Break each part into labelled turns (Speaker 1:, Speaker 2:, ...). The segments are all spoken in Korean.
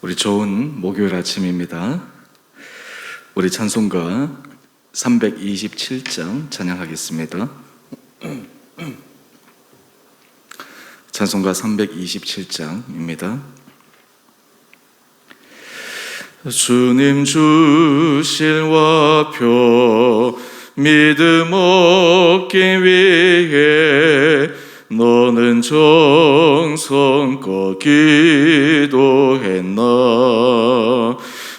Speaker 1: 우리 좋은 목요일 아침입니다. 우리 찬송가 327장 찬양하겠습니다. 찬송가 327장입니다. 주님 주실 와표 믿음 얻기 위해 너는 정성껏 기도했나.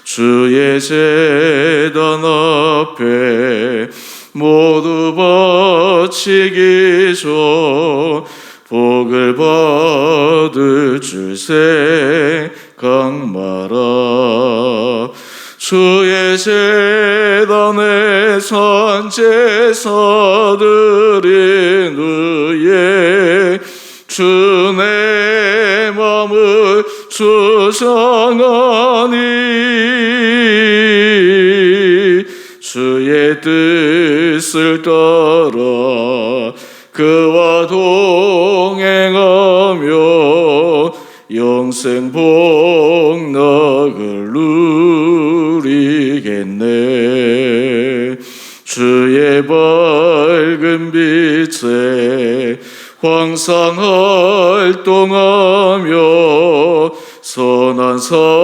Speaker 1: 주의 제단 앞에 모두 바치기 전 복을 받을 줄 생각 마라. 주의 제단에 산제사들인 후에 주의 마음을 주장하니 주의 뜻을 따라 그와 동행하며 영생 복락을 누리겠네. 주의 밝은 빛에 항상 활동하며 선한 사업을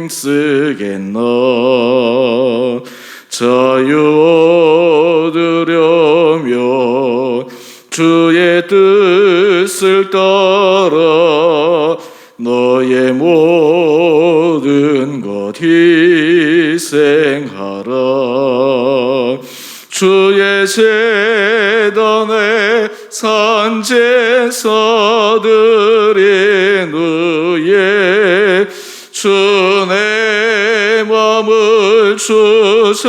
Speaker 1: 힘쓰겠나. 자유 얻으려면 주의 뜻을 따라 너의 모든 것 희생하라. 주의 제단에 산제사들인 후에 주의 마음을 주장하니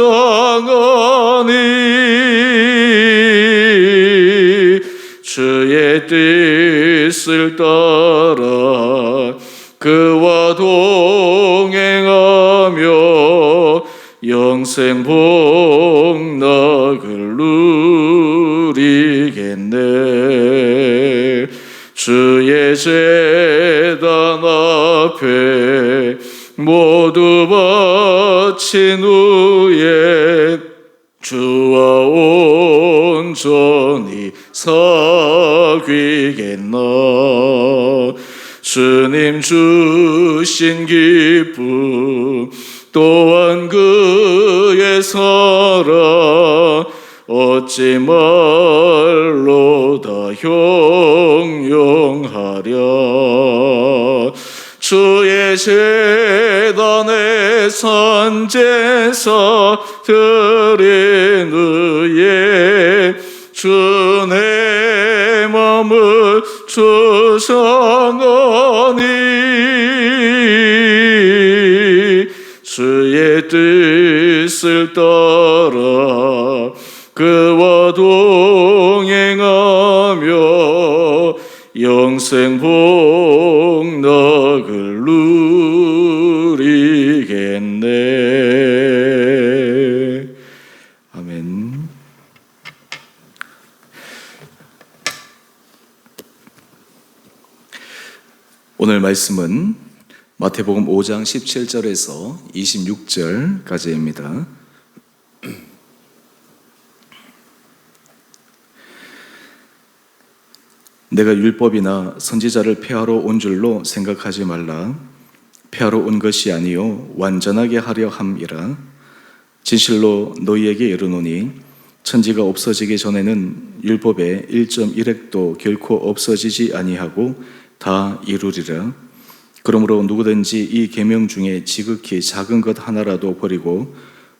Speaker 1: 주의 뜻을 따라 그와 동행하며 영생 복락을 누리겠네. 주의 제단 앞에 모두 바친 후에 주와 온전히 사귀겠나. 주님 주신 기쁨 또한 그의 사랑 어찌 말로 다 형용하랴. 주의 제단에 산제사들인 후에 주의 마음을 주장하니 주의 뜻을 따라 그와 동행하며 영생 복락을 누리겠네. 아멘. 오늘 말씀은 마태복음 5장 17절에서 26절까지입니다. 내가 율법이나 선지자를 폐하러 온 줄로 생각하지 말라. 폐하러 온 것이 아니요 완전하게 하려 함이라. 진실로 너희에게 이르노니 천지가 없어지기 전에는 율법의 1.1획도 결코 없어지지 아니하고 다 이루리라. 그러므로 누구든지 이 계명 중에 지극히 작은 것 하나라도 버리고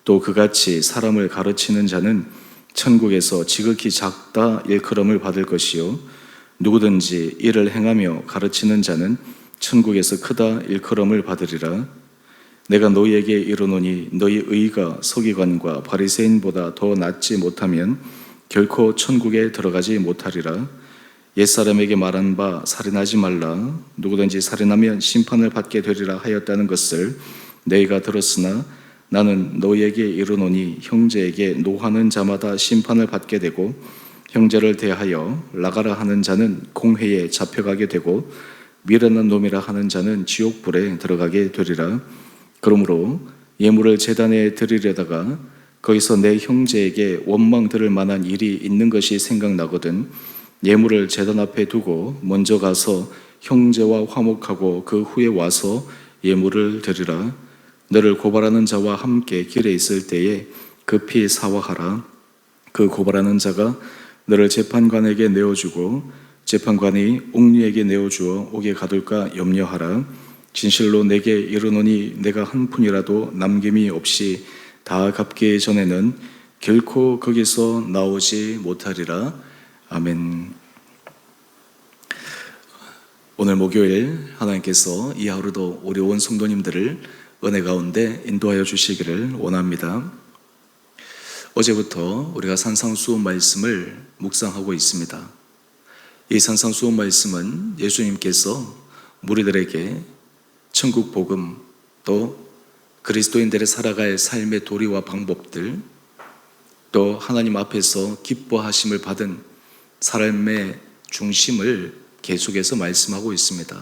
Speaker 1: 또 그같이 사람을 가르치는 자는 천국에서 지극히 작다 일컬음을 받을 것이요 누구든지 이를 행하며 가르치는 자는 천국에서 크다 일컬음을 받으리라. 내가 너희에게 이르노니 너희 의가 서기관과 바리새인보다 더 낫지 못하면 결코 천국에 들어가지 못하리라. 옛사람에게 말한 바 살인하지 말라. 누구든지 살인하면 심판을 받게 되리라 하였다는 것을 너희가 들었으나 나는 너희에게 이르노니 형제에게 노하는 자마다 심판을 받게 되고 형제를 대하여 나가라 하는 자는 공회에 잡혀가게 되고 미련한 놈이라 하는 자는 지옥불에 들어가게 되리라. 그러므로 예물을 제단에 드리려다가 거기서 내 형제에게 원망 들을 만한 일이 있는 것이 생각나거든 예물을 제단 앞에 두고 먼저 가서 형제와 화목하고 그 후에 와서 예물을 드리라. 너를 고발하는 자와 함께 길에 있을 때에 급히 사화하라. 그 고발하는 자가 너를 재판관에게 내어주고 재판관이 옥리에게 내어주어 옥에 가둘까 염려하라. 진실로 내게 이르노니 내가 한 푼이라도 남김이 없이 다 갚기 전에는 결코 거기서 나오지 못하리라. 아멘. 오늘 목요일 하나님께서 이 하루도 우리 온 성도님들을 은혜 가운데 인도하여 주시기를 원합니다. 어제부터 우리가 산상수훈 말씀을 묵상하고 있습니다. 이 산상수훈 말씀은 예수님께서 무리들에게 천국 복음 또 그리스도인들의 살아갈 삶의 도리와 방법들 또 하나님 앞에서 기뻐하심을 받은 삶의 중심을 계속해서 말씀하고 있습니다.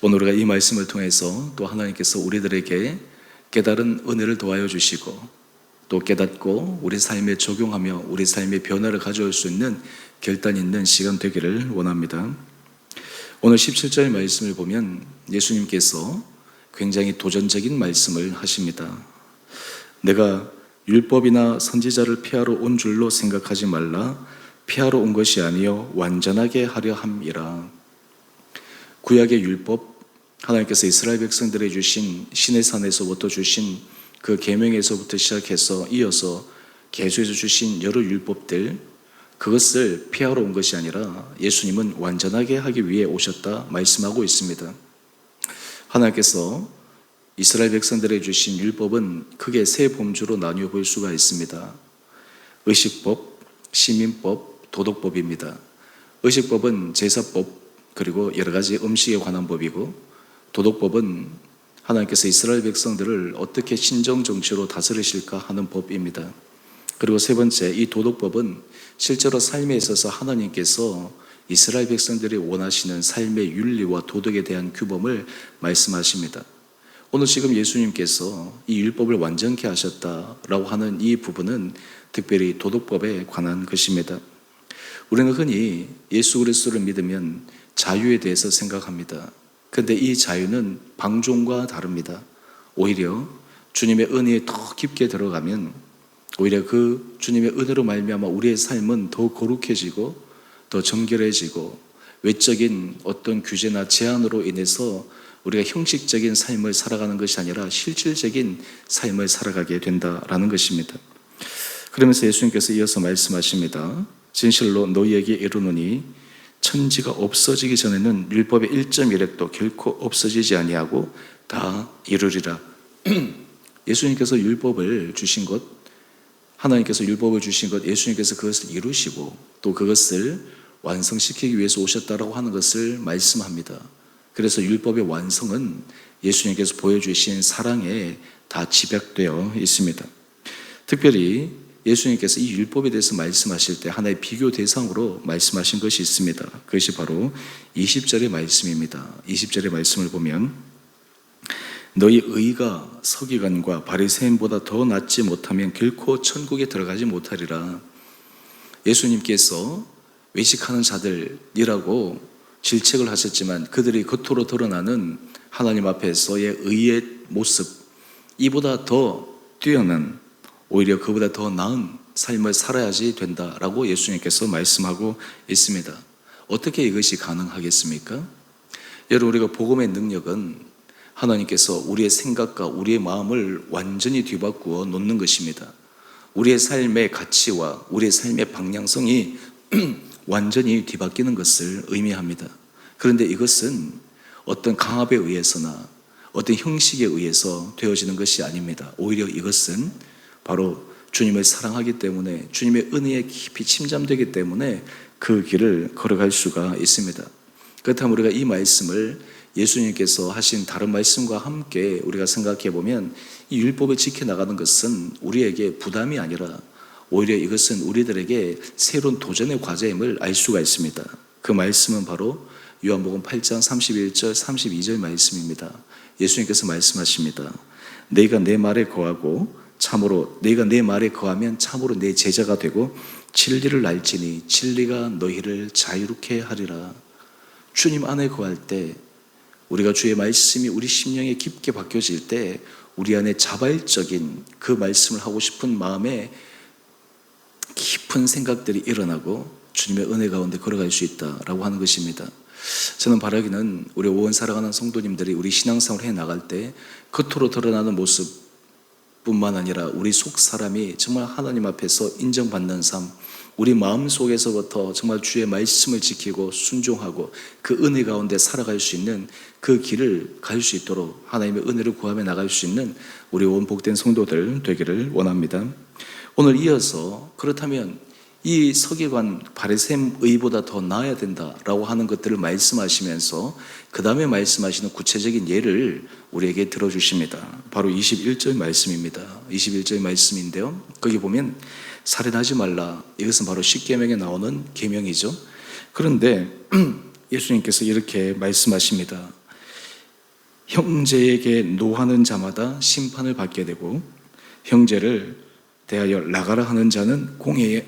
Speaker 1: 오늘 우리가 이 말씀을 통해서 또 하나님께서 우리들에게 깨달은 은혜를 도와여 주시고 또 깨닫고 우리 삶에 적용하며 우리 삶의 변화를 가져올 수 있는 결단 있는 시간 되기를 원합니다. 오늘 17절 말씀을 보면 예수님께서 굉장히 도전적인 말씀을 하십니다. 내가 율법이나 선지자를 폐하러 온 줄로 생각하지 말라. 폐하러 온 것이 아니요 완전하게 하려 함이라. 구약의 율법, 하나님께서 이스라엘 백성들에 주신 시내산에서부터 주신 그 계명에서부터 시작해서 이어서 계속해서 주신 여러 율법들, 그것을 폐하러 온 것이 아니라 예수님은 완전하게 하기 위해 오셨다 말씀하고 있습니다. 하나님께서 이스라엘 백성들에 주신 율법은 크게 세 범주로 나뉘어 볼 수가 있습니다. 의식법, 시민법, 도덕법입니다. 의식법은 제사법 그리고 여러 가지 음식에 관한 법이고, 도덕법은 하나님께서 이스라엘 백성들을 어떻게 신정 정치로 다스리실까 하는 법입니다. 그리고 세 번째, 이 도덕법은 실제로 삶에 있어서 하나님께서 이스라엘 백성들이 원하시는 삶의 윤리와 도덕에 대한 규범을 말씀하십니다. 오늘 지금 예수님께서 이 율법을 완전케 하셨다라고 하는 이 부분은 특별히 도덕법에 관한 것입니다. 우리는 흔히 예수 그리스도를 믿으면 자유에 대해서 생각합니다. 그런데 이 자유는 방종과 다릅니다. 오히려 주님의 은혜에 더 깊게 들어가면 오히려 그 주님의 은혜로 말미암아 우리의 삶은 더 거룩해지고 더 정결해지고 외적인 어떤 규제나 제한으로 인해서 우리가 형식적인 삶을 살아가는 것이 아니라 실질적인 삶을 살아가게 된다라는 것입니다. 그러면서 예수님께서 이어서 말씀하십니다. 진실로 너희에게 이르노니 천지가 없어지기 전에는 율법의 1.1획도 결코 없어지지 아니하고 다 이루리라. 예수님께서 율법을 주신 것, 하나님께서 율법을 주신 것, 예수님께서 그것을 이루시고 또 그것을 완성시키기 위해서 오셨다라고 하는 것을 말씀합니다. 그래서 율법의 완성은 예수님께서 보여주신 사랑에 다 집약되어 있습니다. 특별히 예수님께서 이 율법에 대해서 말씀하실 때 하나의 비교 대상으로 말씀하신 것이 있습니다. 그것이 바로 20절의 말씀입니다. 20절의 말씀을 보면 너희 의가 서기관과 바리새인보다 더 낫지 못하면 결코 천국에 들어가지 못하리라. 예수님께서 외식하는 자들이라고 질책을 하셨지만 그들이 겉으로 드러나는 하나님 앞에서의 의의 모습, 이보다 더 뛰어난, 오히려 그보다 더 나은 삶을 살아야지 된다라고 예수님께서 말씀하고 있습니다. 어떻게 이것이 가능하겠습니까? 여러분, 우리가 복음의 능력은 하나님께서 우리의 생각과 우리의 마음을 완전히 뒤바꾸어 놓는 것입니다. 우리의 삶의 가치와 우리의 삶의 방향성이 완전히 뒤바뀌는 것을 의미합니다. 그런데 이것은 어떤 강압에 의해서나 어떤 형식에 의해서 되어지는 것이 아닙니다. 오히려 이것은 바로 주님을 사랑하기 때문에, 주님의 은혜에 깊이 침잠되기 때문에 그 길을 걸어갈 수가 있습니다. 그렇다면 우리가 이 말씀을 예수님께서 하신 다른 말씀과 함께 우리가 생각해 보면 이 율법을 지켜나가는 것은 우리에게 부담이 아니라 오히려 이것은 우리들에게 새로운 도전의 과제임을 알 수가 있습니다. 그 말씀은 바로 요한복음 8장 31절 32절 말씀입니다. 예수님께서 말씀하십니다. 너희가 내 말에 거하고 참으로 너희가 내 말에 거하면 참으로 내 제자가 되고 진리를 알지니 진리가 너희를 자유롭게 하리라. 주님 안에 거할 때, 우리가 주의 말씀이 우리 심령에 깊게 박혀질 때 우리 안에 자발적인 그 말씀을 하고 싶은 마음에 깊은 생각들이 일어나고 주님의 은혜 가운데 걸어갈 수 있다라고 하는 것입니다. 저는 바라기는 우리 오원 살아가는 성도님들이 우리 신앙생활을 해나갈 때 겉으로 드러나는 모습뿐만 아니라 우리 속 사람이 정말 하나님 앞에서 인정받는 삶, 우리 마음 속에서부터 정말 주의 말씀을 지키고 순종하고 그 은혜 가운데 살아갈 수 있는 그 길을 갈 수 있도록 하나님의 은혜를 구하며 나갈 수 있는 우리 온 복된 성도들 되기를 원합니다. 오늘 이어서 그렇다면 이 서기관 바리새인 의보다 더 나아야 된다라고 하는 것들을 말씀하시면서 그 다음에 말씀하시는 구체적인 예를 우리에게 들어주십니다. 바로 21절 말씀입니다. 21절 말씀인데요, 거기 보면 살인하지 말라, 이것은 바로 십계명에 나오는 계명이죠. 그런데 예수님께서 이렇게 말씀하십니다. 형제에게 노하는 자마다 심판을 받게 되고 형제를 대하여 나가라 하는 자는 공회에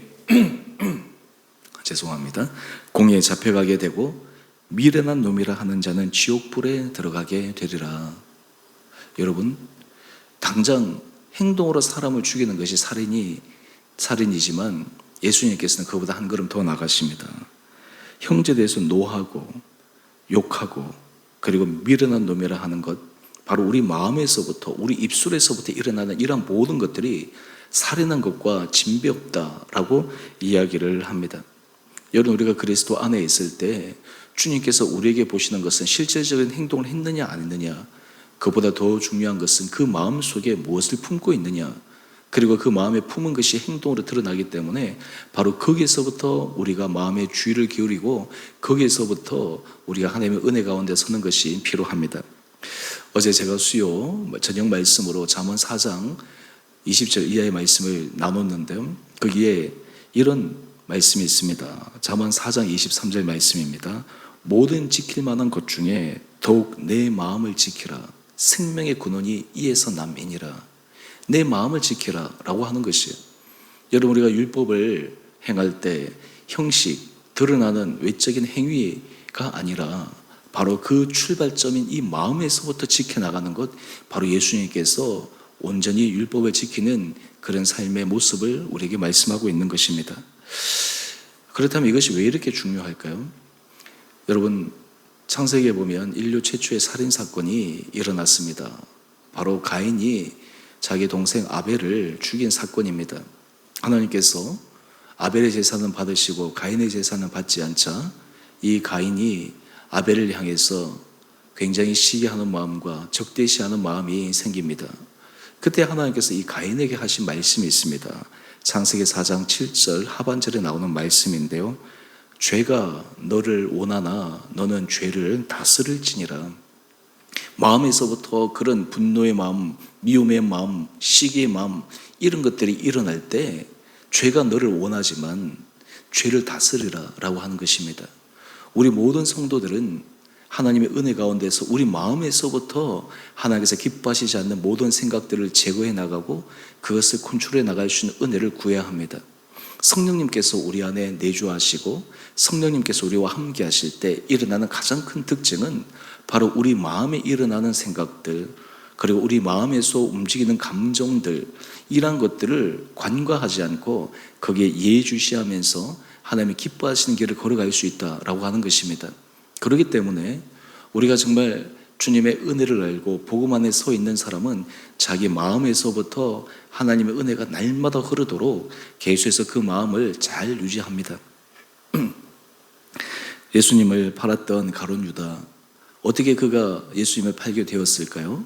Speaker 1: 공회에 잡혀가게 되고 미련한 놈이라 하는 자는 지옥불에 들어가게 되리라. 여러분, 당장 행동으로 사람을 죽이는 것이 살인이지만 예수님께서는 그보다 한 걸음 더 나가십니다. 형제에 대해서 노하고 욕하고 그리고 미련한 놈이라 하는 것, 바로 우리 마음에서부터 우리 입술에서부터 일어나는 이러한 모든 것들이 살인한 것과 진배 없다라고 이야기를 합니다. 여러분, 우리가 그리스도 안에 있을 때 주님께서 우리에게 보시는 것은 실질적인 행동을 했느냐 안 했느냐, 그보다 더 중요한 것은 그 마음 속에 무엇을 품고 있느냐, 그리고 그 마음에 품은 것이 행동으로 드러나기 때문에 바로 거기에서부터 우리가 마음의 주의를 기울이고 거기에서부터 우리가 하나님의 은혜 가운데 서는 것이 필요합니다. 어제 제가 수요 저녁 말씀으로 잠언 4장 20절 이하의 말씀을 나눴는데요, 거기에 이런 말씀이 있습니다. 잠언 4장 23절 말씀입니다. 모든 지킬 만한 것 중에 더욱 내 마음을 지키라. 생명의 근원이 이에서 남이니라. 내 마음을 지키라 라고 하는 것이에요. 여러분, 우리가 율법을 행할 때 형식, 드러나는 외적인 행위가 아니라 바로 그 출발점인 이 마음에서부터 지켜나가는 것, 바로 예수님께서 온전히 율법을 지키는 그런 삶의 모습을 우리에게 말씀하고 있는 것입니다. 그렇다면 이것이 왜 이렇게 중요할까요? 여러분, 창세기에 보면 인류 최초의 살인사건이 일어났습니다. 바로 가인이 자기 동생 아벨을 죽인 사건입니다. 하나님께서 아벨의 제사는 받으시고 가인의 제사는 받지 않자 이 가인이 아벨을 향해서 굉장히 시기하는 마음과 적대시하는 마음이 생깁니다. 그때 하나님께서 이 가인에게 하신 말씀이 있습니다. 창세기 4장 7절 하반절에 나오는 말씀인데요, 죄가 너를 원하나 너는 죄를 다스릴지니라. 마음에서부터 그런 분노의 마음, 미움의 마음, 시기의 마음, 이런 것들이 일어날 때 죄가 너를 원하지만 죄를 다스리라 라고 하는 것입니다. 우리 모든 성도들은 하나님의 은혜 가운데서 우리 마음에서부터 하나님께서 기뻐하시지 않는 모든 생각들을 제거해 나가고 그것을 컨트롤해 나갈 수 있는 은혜를 구해야 합니다. 성령님께서 우리 안에 내주하시고 성령님께서 우리와 함께 하실 때 일어나는 가장 큰 특징은 바로 우리 마음에 일어나는 생각들, 그리고 우리 마음에서 움직이는 감정들, 이러한 것들을 관과하지 않고 거기에 예의주시하면서 하나님이 기뻐하시는 길을 걸어갈 수 있다라고 하는 것입니다. 그렇기 때문에 우리가 정말 주님의 은혜를 알고 복음 안에 서 있는 사람은 자기 마음에서부터 하나님의 은혜가 날마다 흐르도록 계속해서 그 마음을 잘 유지합니다. 예수님을 팔았던 가룟 유다, 어떻게 그가 예수님을 팔게 되었을까요?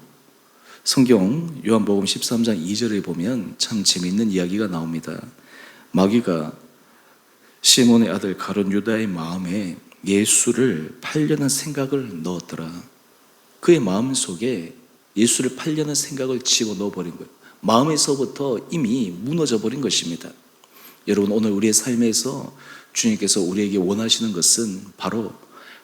Speaker 1: 성경 요한복음 13장 2절에 보면 참 재미있는 이야기가 나옵니다. 마귀가 시몬의 아들 가룟 유다의 마음에 예수를 팔려는 생각을 넣었더라. 그의 마음속에 예수를 팔려는 생각을 집어넣어버린 거예요. 마음에서부터 이미 무너져 버린 것입니다. 여러분, 오늘 우리의 삶에서 주님께서 우리에게 원하시는 것은 바로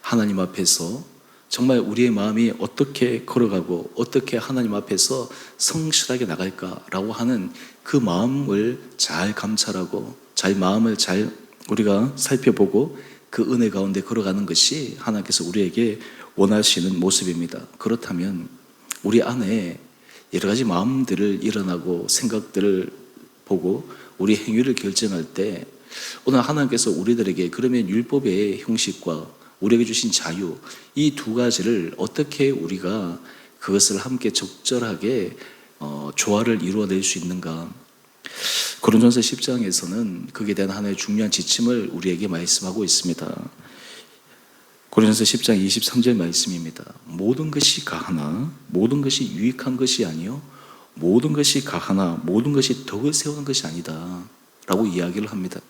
Speaker 1: 하나님 앞에서 정말 우리의 마음이 어떻게 걸어가고 어떻게 하나님 앞에서 성실하게 나갈까라고 하는 그 마음을 잘 감찰하고 마음을 잘 우리가 살펴보고 그 은혜 가운데 걸어가는 것이 하나님께서 우리에게 원하시는 모습입니다. 그렇다면 우리 안에 여러 가지 마음들을 일어나고 생각들을 보고 우리 행위를 결정할 때 오늘 하나님께서 우리들에게 그러면 율법의 형식과 우리에게 주신 자유, 이 두 가지를 어떻게 우리가 그것을 함께 적절하게 조화를 이루어낼 수 있는가. 고린도전서 10장에서는 거기에 대한 하나의 중요한 지침을 우리에게 말씀하고 있습니다. 고린도전서 10장 23절 말씀입니다. 모든 것이 가하나 모든 것이 유익한 것이 아니요 모든 것이 가하나 모든 것이 덕을 세우는 것이 아니다 라고 이야기를 합니다.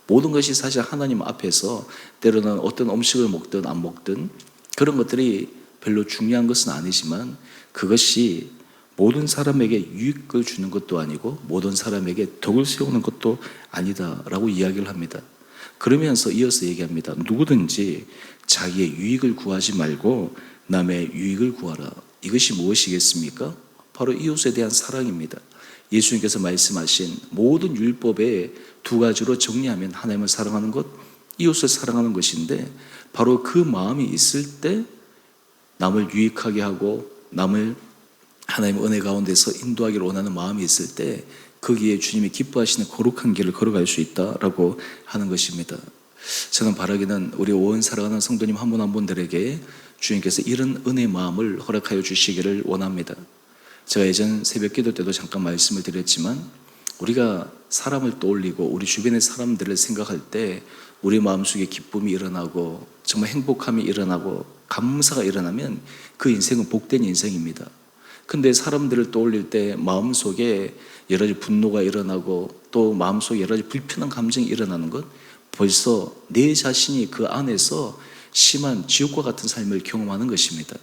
Speaker 1: 모든 것이 사실 하나님 앞에서 때로는 어떤 음식을 먹든 안 먹든 그런 것들이 별로 중요한 것은 아니지만 그것이 모든 사람에게 유익을 주는 것도 아니고 모든 사람에게 덕을 세우는 것도 아니다 라고 이야기를 합니다. 그러면서 이어서 얘기합니다. 누구든지 자기의 유익을 구하지 말고 남의 유익을 구하라. 이것이 무엇이겠습니까? 바로 이웃에 대한 사랑입니다. 예수님께서 말씀하신 모든 율법의 두 가지로 정리하면 하나님을 사랑하는 것, 이웃을 사랑하는 것인데 바로 그 마음이 있을 때 남을 유익하게 하고 남을 하나님의 은혜 가운데서 인도하기를 원하는 마음이 있을 때 거기에 주님이 기뻐하시는 거룩한 길을 걸어갈 수 있다라고 하는 것입니다. 저는 바라기는 우리 온 사랑하는 성도님 한 분 한 분들에게 주님께서 이런 은혜의 마음을 허락하여 주시기를 원합니다. 제가 예전 새벽 기도 때도 잠깐 말씀을 드렸지만 우리가 사람을 떠올리고 우리 주변의 사람들을 생각할 때 우리 마음속에 기쁨이 일어나고 정말 행복함이 일어나고 감사가 일어나면 그 인생은 복된 인생입니다. 근데 사람들을 떠올릴 때 마음속에 여러 가지 분노가 일어나고 또 마음속에 여러 가지 불편한 감정이 일어나는 것, 벌써 내 자신이 그 안에서 심한 지옥과 같은 삶을 경험하는 것입니다.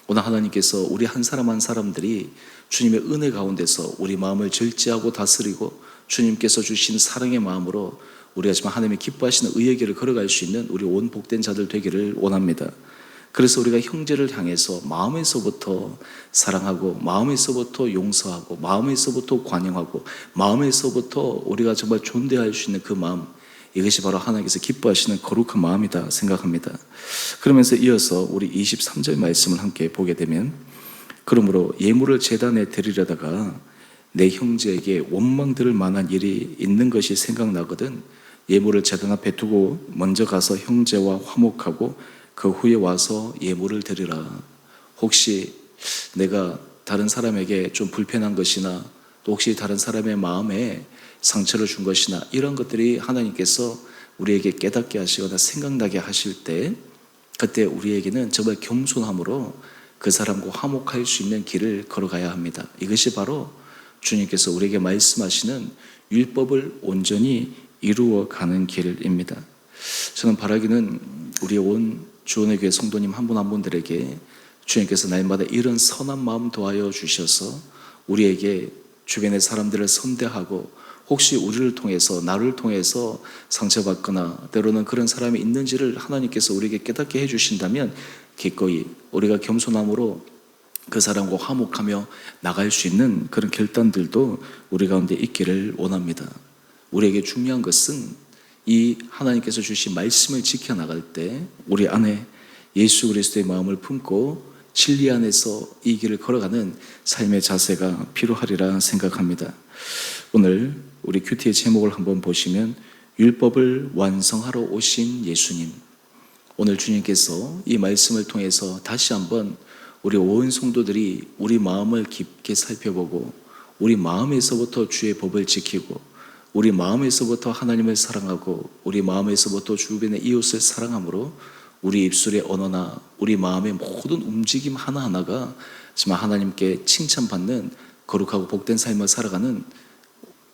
Speaker 1: 오늘 하나님께서 우리 한 사람 한 사람들이 주님의 은혜 가운데서 우리 마음을 절제하고 다스리고 주님께서 주신 사랑의 마음으로 우리가 정말 하나님의 기뻐하시는 의의 길을 걸어갈 수 있는 우리 온 복된 자들 되기를 원합니다. 그래서 우리가 형제를 향해서 마음에서부터 사랑하고 마음에서부터 용서하고 마음에서부터 관용하고 마음에서부터 우리가 정말 존대할 수 있는 그 마음, 이것이 바로 하나님께서 기뻐하시는 거룩한 마음이다 생각합니다. 그러면서 이어서 우리 23절 말씀을 함께 보게 되면 그러므로 예물을 제단에 드리려다가 내 형제에게 원망 들을 만한 일이 있는 것이 생각나거든 예물을 제단 앞에 두고 먼저 가서 형제와 화목하고 그 후에 와서 예물을 드리라. 혹시 내가 다른 사람에게 좀 불편한 것이나 또 혹시 다른 사람의 마음에 상처를 준 것이나 이런 것들이 하나님께서 우리에게 깨닫게 하시거나 생각나게 하실 때 그때 우리에게는 정말 겸손함으로 그 사람과 화목할 수 있는 길을 걸어가야 합니다. 이것이 바로 주님께서 우리에게 말씀하시는 율법을 온전히 이루어가는 길입니다. 저는 바라기는 우리 온 주원의 교회 성도님 한 분 한 분들에게 주님께서 날마다 이런 선한 마음 더하여 주셔서 우리에게 주변의 사람들을 선대하고 혹시 우리를 통해서 나를 통해서 상처받거나 때로는 그런 사람이 있는지를 하나님께서 우리에게 깨닫게 해주신다면 기꺼이 우리가 겸손함으로 그 사람과 화목하며 나갈 수 있는 그런 결단들도 우리 가운데 있기를 원합니다. 우리에게 중요한 것은 이 하나님께서 주신 말씀을 지켜나갈 때 우리 안에 예수 그리스도의 마음을 품고 진리 안에서 이 길을 걸어가는 삶의 자세가 필요하리라 생각합니다. 오늘 우리 큐티의 제목을 한번 보시면 율법을 완성하러 오신 예수님. 오늘 주님께서 이 말씀을 통해서 다시 한번 우리 온 성도들이 우리 마음을 깊게 살펴보고 우리 마음에서부터 주의 법을 지키고 우리 마음에서부터 하나님을 사랑하고 우리 마음에서부터 주변의 이웃을 사랑함으로 우리 입술의 언어나 우리 마음의 모든 움직임 하나하나가 정말 하나님께 칭찬받는 거룩하고 복된 삶을 살아가는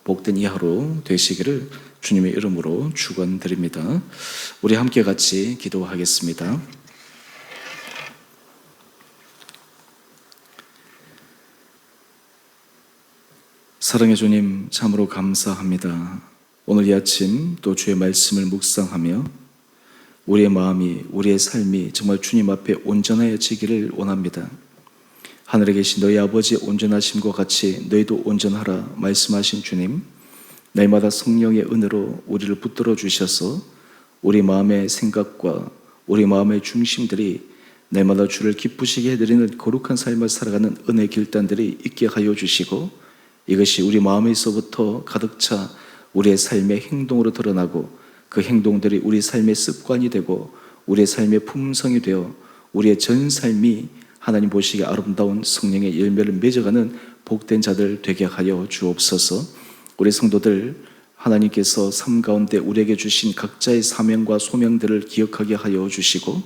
Speaker 1: 복된 이하로 되시기를 주님의 이름으로 축원드립니다. 우리 함께 같이 기도하겠습니다. 사랑의 주님, 참으로 감사합니다. 오늘 이 아침 또 주의 말씀을 묵상하며 우리의 마음이, 우리의 삶이 정말 주님 앞에 온전해지기를 원합니다. 하늘에 계신 너희 아버지의 온전하심과 같이 너희도 온전하라 말씀하신 주님, 날마다 성령의 은혜로 우리를 붙들어 주셔서 우리 마음의 생각과 우리 마음의 중심들이 날마다 주를 기쁘시게 해드리는 거룩한 삶을 살아가는 은혜 길단들이 있게 하여 주시고, 이것이 우리 마음에서부터 가득 차 우리의 삶의 행동으로 드러나고, 그 행동들이 우리 삶의 습관이 되고 우리의 삶의 품성이 되어 우리의 전 삶이 하나님 보시기에 아름다운 성령의 열매를 맺어가는 복된 자들 되게 하여 주옵소서. 우리 성도들, 하나님께서 삶 가운데 우리에게 주신 각자의 사명과 소명들을 기억하게 하여 주시고,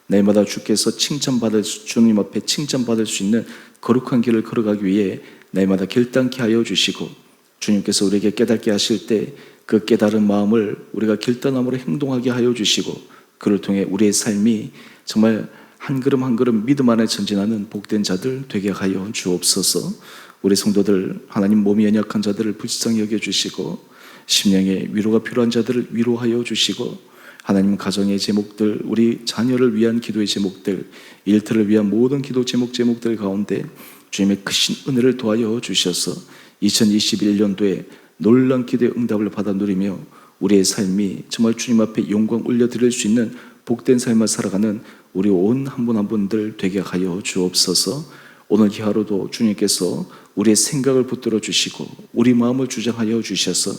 Speaker 1: 날마다 주께서 주님 앞에 칭찬받을 수 있는 거룩한 길을 걸어가기 위해 날마다 결단케 하여 주시고, 주님께서 우리에게 깨닫게 하실 때 그 깨달은 마음을 우리가 결단함으로 행동하게 하여 주시고, 그를 통해 우리의 삶이 정말 한 걸음 한 걸음 믿음 안에 전진하는 복된 자들 되게 하여 주옵소서. 우리 성도들, 하나님 몸이 연약한 자들을 불쌍히 여겨주시고, 심령의 위로가 필요한 자들을 위로하여 주시고, 하나님 가정의 제목들, 우리 자녀를 위한 기도의 제목들, 일터를 위한 모든 기도 제목들 가운데 주님의 크신 은혜를 도하여 주셔서 2021년도에 놀라운 기도의 응답을 받아 누리며 우리의 삶이 정말 주님 앞에 영광 올려드릴 수 있는 복된 삶을 살아가는 우리 온 한 분 한 분들 되게 하여 주옵소서. 오늘 이 하루도 주님께서 우리의 생각을 붙들어 주시고 우리 마음을 주장하여 주셔서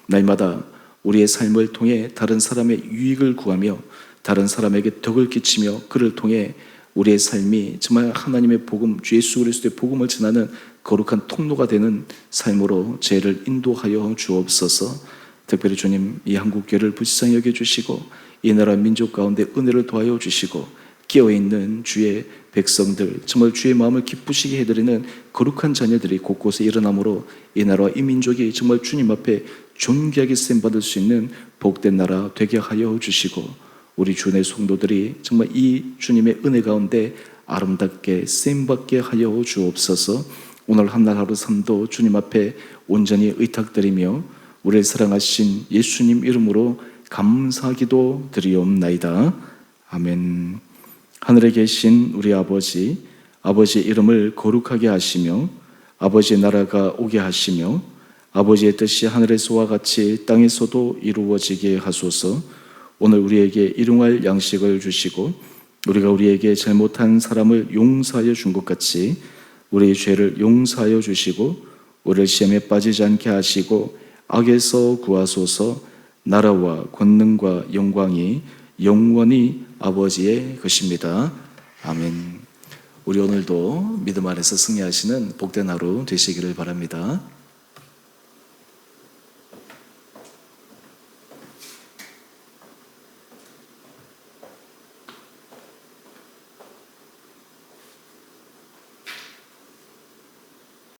Speaker 1: 날마다 우리의 삶을 통해 다른 사람의 유익을 구하며 다른 사람에게 덕을 끼치며 그를 통해 우리의 삶이 정말 하나님의 복음, 주 예수 그리스도의 복음을 전하는 거룩한 통로가 되는 삶으로 저희를 인도하여 주옵소서. 특별히 주님, 이 한국교회를 불쌍히 여겨주시고 이 나라 민족 가운데 은혜를 도하여 주시고 깨어있는 주의 백성들, 정말 주의 마음을 기쁘시게 해드리는 거룩한 자녀들이 곳곳에 일어나므로 이 나라와 이 민족이 정말 주님 앞에 존귀하게 쓰임받을 수 있는 복된 나라 되게 하여 주시고, 우리 주의 성도들이 정말 이 주님의 은혜 가운데 아름답게 쓰임받게 하여 주옵소서. 오늘 한날 하루 삶도 주님 앞에 온전히 의탁드리며 우리를 사랑하신 예수님 이름으로 감사기도 드리옵나이다. 아멘. 하늘에 계신 우리 아버지, 아버지의 이름을 거룩하게 하시며 아버지의 나라가 오게 하시며 아버지의 뜻이 하늘에서와 같이 땅에서도 이루어지게 하소서. 오늘 우리에게 일용할 양식을 주시고 우리가 우리에게 잘못한 사람을 용서하여 준 것 같이 우리의 죄를 용서하여 주시고 우리를 시험에 빠지지 않게 하시고 악에서 구하소서. 나라와 권능과 영광이 영원히 아버지의 것입니다. 아멘. 우리 오늘도 믿음 안에서 승리하시는 복된 하루 되시기를 바랍니다.